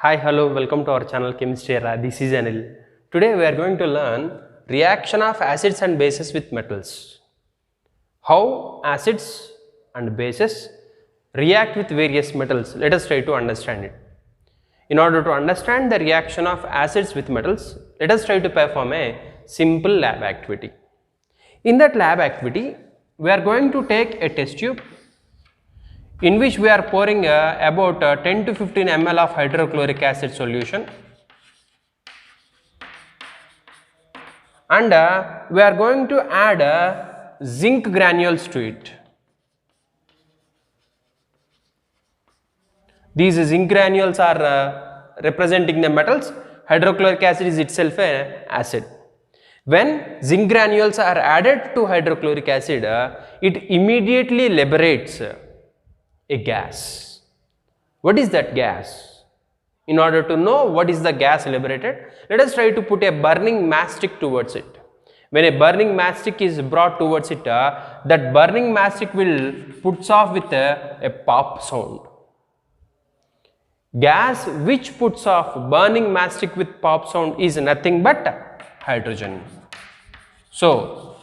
Hi, hello, welcome to our channel Chemistry Era. This is Anil. Today we are going to learn reaction of acids and bases with metals. How acids and bases react with various metals. Let us try to understand it. In order to understand the reaction of acids with metals, let us try to perform a simple lab activity. In that lab activity, we are going to take a test tube in which we are pouring about 10 to 15 ml of hydrochloric acid solution, and we are going to add zinc granules to it. These zinc granules are representing the metals. Hydrochloric acid is itself an acid. When zinc granules are added to hydrochloric acid, it immediately liberates a gas. What is that gas? In order to know what is the gas liberated, let us try to put a burning matchstick towards it. When a burning matchstick is brought towards it, that burning matchstick will puts off with a pop sound. Gas which puts off burning matchstick with pop sound is nothing but hydrogen. So,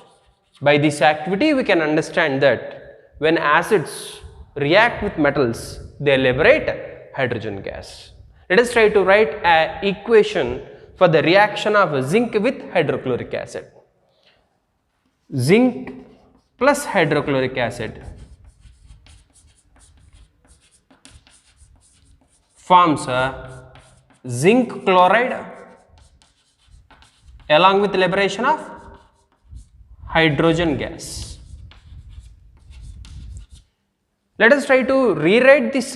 by this activity we can understand that when acids react with metals, they liberate hydrogen gas. Let us try to write an equation for the reaction of zinc with hydrochloric acid. Zinc plus hydrochloric acid forms zinc chloride along with liberation of hydrogen gas. Let us try to rewrite this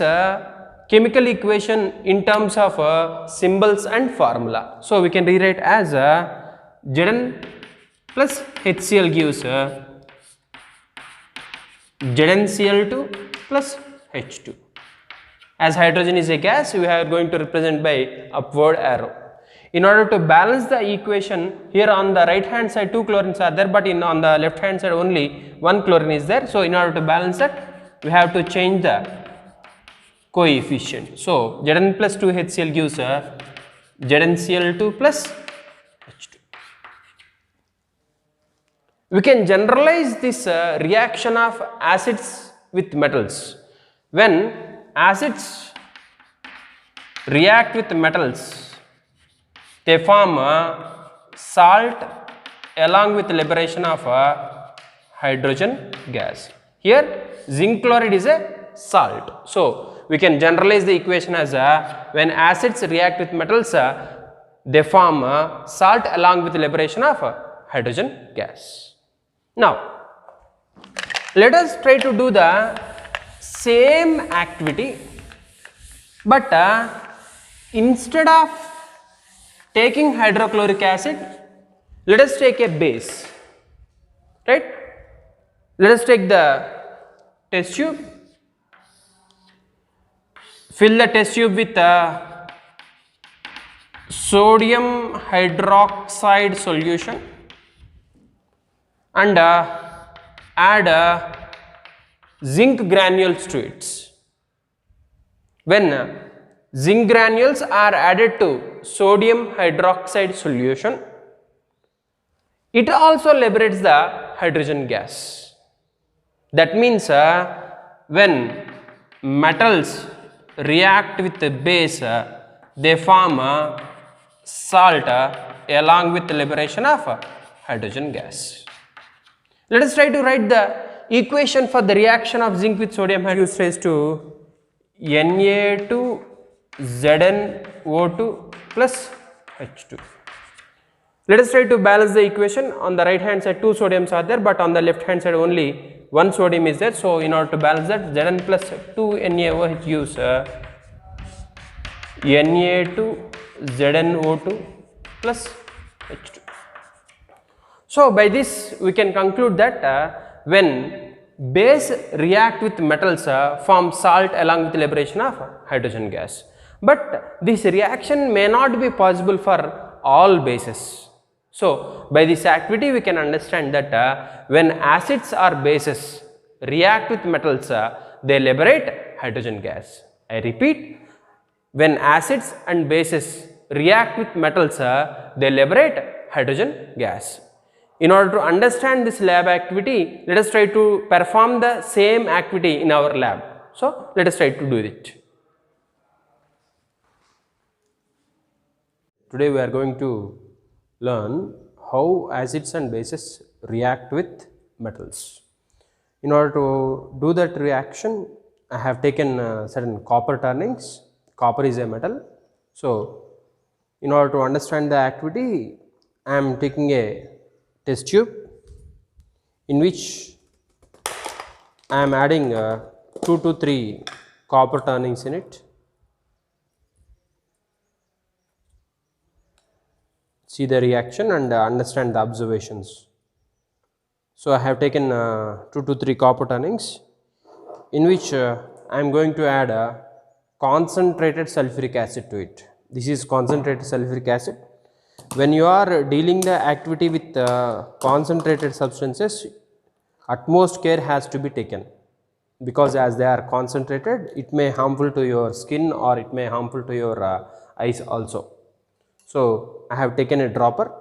chemical equation in terms of symbols and formula. So we can rewrite as Zn plus HCl gives ZnCl2 plus H2. As hydrogen is a gas, we are going to represent by upward arrow. In order to balance the equation, here on the right hand side 2 chlorines are there, but on the left hand side only 1 chlorine is there. So in order to balance that, we have to change the coefficient. So Zn plus 2HCl gives ZnCl2 plus H2. We can generalize this reaction of acids with metals. When acids react with metals, they form salt along with liberation of hydrogen gas. Here zinc chloride is a salt. So we can generalize the equation as when acids react with metals, they form salt along with liberation of hydrogen gas. Now let us try to do the same activity, but instead of taking hydrochloric acid, let us take a base, right? Let us take the test tube, fill the test tube with sodium hydroxide solution, and add zinc granules to it. When zinc granules are added to sodium hydroxide solution, it also liberates the hydrogen gas. That means when metals react with the base, they form salt along with the liberation of hydrogen gas. Let us try to write the equation for the reaction of zinc with sodium hydroxide raised to Na2ZnO2 plus H2. Let us try to balance the equation. On the right hand side 2 sodiums are there, but on the left hand side only 1 sodium is there. So in order to balance that, Zn plus 2NaOH gives Na2ZnO2 plus H2. So by this we can conclude that when base react with metals, form salt along with liberation of hydrogen gas. But this reaction may not be possible for all bases. So by this activity we can understand that when acids or bases react with metals, they liberate hydrogen gas. I repeat, when acids and bases react with metals, they liberate hydrogen gas. In order to understand this lab activity, let us try to perform the same activity in our lab. So, let us try to do it. Today we are going to learn how acids and bases react with metals. In order to do that reaction, I have taken certain copper turnings. Copper is a metal. So, in order to understand the activity, I am taking a test tube in which I am adding 2 to 3 copper turnings in it. See the reaction and understand the observations. So, I have taken 2 to 3 copper turnings in which I am going to add a concentrated sulfuric acid to it. This is concentrated sulfuric acid. When you are dealing the activity with concentrated substances, utmost care has to be taken, because as they are concentrated, it may harmful to your skin or it may harmful to your eyes also. So, I have taken a dropper.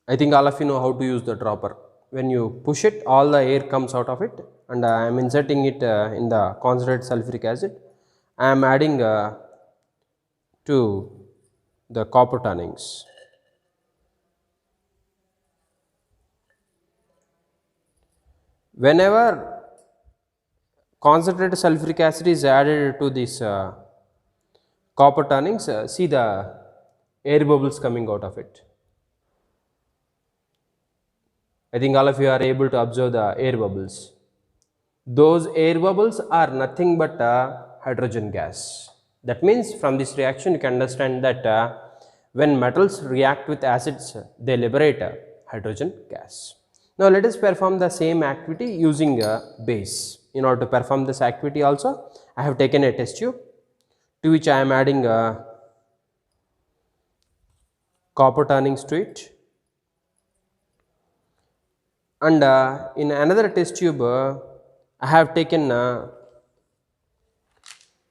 I think all of you know how to use the dropper. When you push it, all the air comes out of it, and I am inserting it in the concentrated sulfuric acid. I am adding to the copper turnings. Whenever concentrated sulfuric acid is added to this copper turnings, see the air bubbles coming out of it. I think all of you are able to observe the air bubbles. Those air bubbles are nothing but hydrogen gas. That means from this reaction you can understand that when metals react with acids, they liberate hydrogen gas. Now let us perform the same activity using a base. In order to perform this activity also, I have taken a test tube to which I am adding copper turnings to it. And in another test tube, I have taken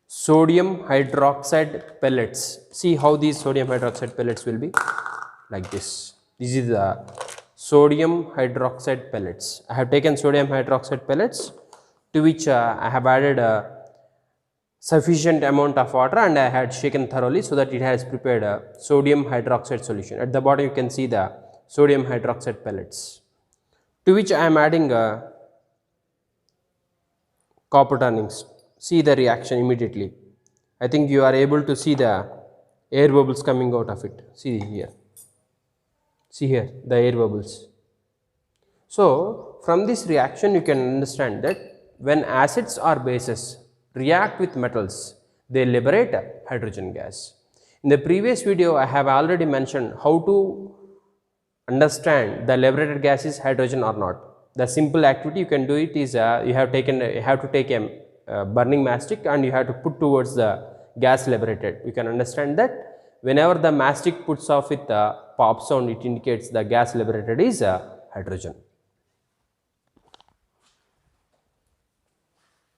sodium hydroxide pellets. See how these sodium hydroxide pellets will be like this. This is the sodium hydroxide pellets. I have taken sodium hydroxide pellets to which I have added a sufficient amount of water, and I had shaken thoroughly so that it has prepared a sodium hydroxide solution. At the bottom you can see the sodium hydroxide pellets, to which I am adding copper turnings. See the reaction immediately. I think you are able to see the air bubbles coming out of it. See here. See here the air bubbles. So, from this reaction you can understand that when acids or bases react with metals, they liberate hydrogen gas. In the previous video, I have already mentioned how to understand the liberated gas is hydrogen or not. The simple activity you can do it is you have to take a burning matchstick and you have to put towards the gas liberated. You can understand that whenever the matchstick puts off with the pop sound, it indicates the gas liberated is hydrogen.